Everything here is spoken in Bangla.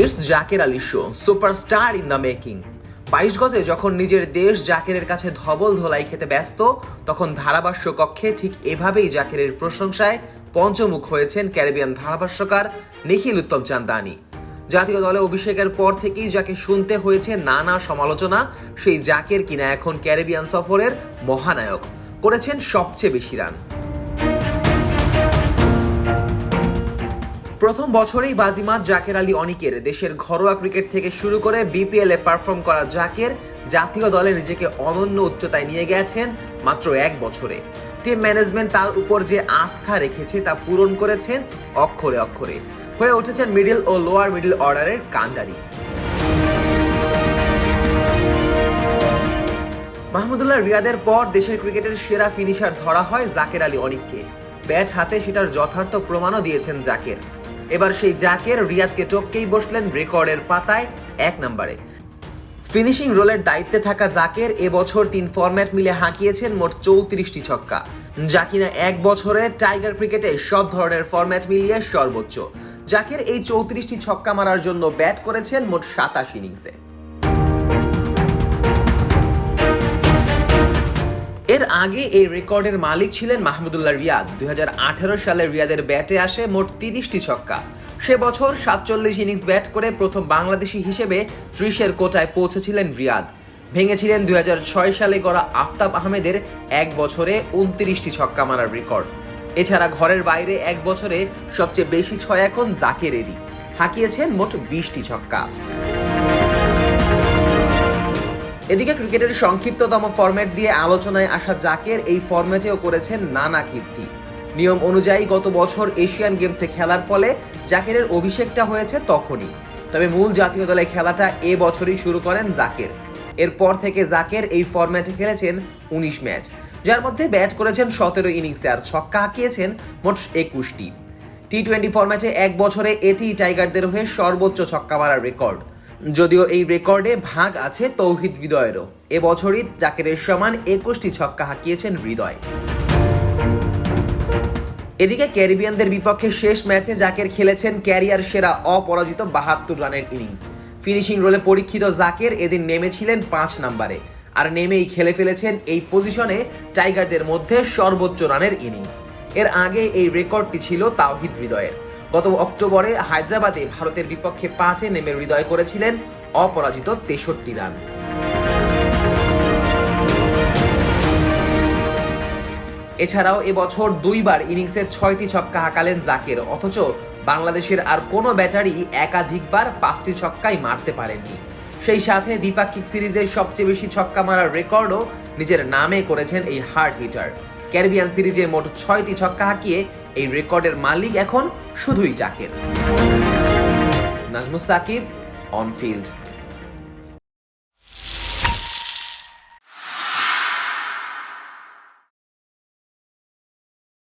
It's Zaker Ali show, superstar in the making. 22 গজে যখন নিজের দেশ জাকেরের কাছে ধবল ধোলাই খেতে ব্যস্ত, তখন ধারাভাষ্য কক্ষে ঠিক এভাবেই জাকেরের প্রশংসায় পঞ্চমুখ হয়েছেন ক্যারিবিয়ান ধারাভাষ্যকার নিখিল উত্তম চান্দানি। জাতীয় দলে অভিষেকের পর থেকেই যাকে শুনতে হয়েছে নানা সমালোচনা, সেই জাকের কিনা এখন ক্যারিবিয়ান সফরের মহানায়ক, করেছেন সবচেয়ে বেশি রান। প্রথম বছরেই বাজিমাত জাকের আলী অনিকের। দেশের ঘরোয়া ক্রিকেট থেকে শুরু করে বিপিএল এ পারফর্ম করা জাকের জাতীয় দলে নিজেকে অনন্য উচ্চতায় নিয়ে গেছেন মাত্র এক বছরে। টিম ম্যানেজমেন্ট তার উপর যে আস্থা রেখেছে তা পূরণ করেছেন অক্ষরে অক্ষরে, হয়ে উঠেছেন মিডল ও লোয়ার মিডল অর্ডারের কান্ডারি। মাহমুদুল্লাহ রিয়াদের পর দেশের ক্রিকেটের সেরা ফিনিশার ধরা হয় জাকের আলী অনিককে। ব্যাট হাতে সেটার যথার্থ প্রমাণও দিয়েছেন জাকের। এবার সেই জাকের রিয়াদকে টপকেই বসলেন রেকর্ডের পাতায় 1 নম্বরে। ফিনিশিং রোলের দায়িত্বে থাকা জাকের এবছর 3 ফরম্যাট মিলে হাঁকিয়েছেন মোট 34টি ছক্কা, যা কিনা এক বছরে টাইগার ক্রিকেটে সব ধরনের ফরম্যাট মিলিয়ে সর্বোচ্চ। জাকের এই 34টি ছক্কা মারার জন্য ব্যাট করেছেন মোট 27 ইনিংসে। এর আগে এই রেকর্ডের মালিক ছিলেন মাহমুদুল্লাহ রিয়াদ। 2018 সালে রিয়াদের ব্যাটে আসে মোট 30টি ছক্কা। সে বছর 47 ইনিংস ব্যাট করে প্রথম বাংলাদেশি হিসেবে 30-এর কোটায় পৌঁছেছিলেন রিয়াদ। ভেঙেছিলেন 2006 সালে গড়া আফতাব আহমেদের এক বছরে 29টি ছক্কা মারার রেকর্ড। এছাড়া ঘরের বাইরে এক বছরে সবচেয়ে বেশি 6 এখন জাকেরেরই, হাঁকিয়েছেন মোট 20টি ছক্কা। এদিকে ক্রিকেটের সংক্ষিপ্ততম ফরম্যাট দিয়ে আলোচনায় আসা জাকের এই ফরম্যাটেও করেছেন নানা কীর্তি। নিয়ম অনুযায়ী গত বছর এশিয়ান গেমসে খেলার ফলে জাকেরের অভিষেকটা হয়েছে তখনই, তবে মূল জাতীয় দলে খেলাটা এ বছরই শুরু করেন জাকের। এরপর থেকে জাকের এই ফরম্যাটে খেলেছেন 19 ম্যাচ, যার মধ্যে ব্যাট করেছেন 17 ইনিংসে আর ছক্কা হাঁকিয়েছেন মোট 21টি। টি-20 ফরম্যাটে এক বছরে এটি টাইগারদের হয়ে সর্বোচ্চ ছক্কা মারার রেকর্ড, যদিও এই রেকর্ডে ভাগ আছে তৌহিদ হৃদয়েরও। এবছরই জাকেরের সমান 21টি ছক্কা হাঁকিয়েছেন হৃদয়। এদিকে ক্যারিবিয়ানদের বিপক্ষে শেষ ম্যাচে জাকের খেলেছেন ক্যারিয়ার সেরা অপরাজিত 72 রানের ইনিংস। ফিনিশিং রোলে পরীক্ষিত জাকের এদিন নেমেছিলেন 5 নম্বরে, আর নেমেই খেলে ফেলেছেন এই পজিশনে টাইগারদের মধ্যে সর্বোচ্চ রানের ইনিংস। এর আগে এই রেকর্ডটি ছিল তাওহিদ হৃদয়ের। গত অক্টোবরে হায়দ্রাবাদে ভারতের বিপক্ষে 5-এ নেমে হৃদয় করেছিলেন অপরাজিত 63 রান। এছাড়াও এবছর 2 বার ইনিংসে 6টি ছক্কা হাঁকালেন জাকের, অথচ বাংলাদেশের আর কোনো ব্যাটারি একাধিকবার 5টি ছক্কাই মারতে পারেননি। সেই সাথে দ্বিপাক্ষিক সিরিজের সবচেয়ে বেশি ছক্কা মারার রেকর্ডও নিজের নামে করেছেন এই হার্ড হিটার। ক্যারিবিয়ান সিরিজে মোট 6টি ছক্কা হাঁকিয়ে এই রেকর্ডের মালিক এখন শুধুই জাকের। Nazmus Sakib, on field.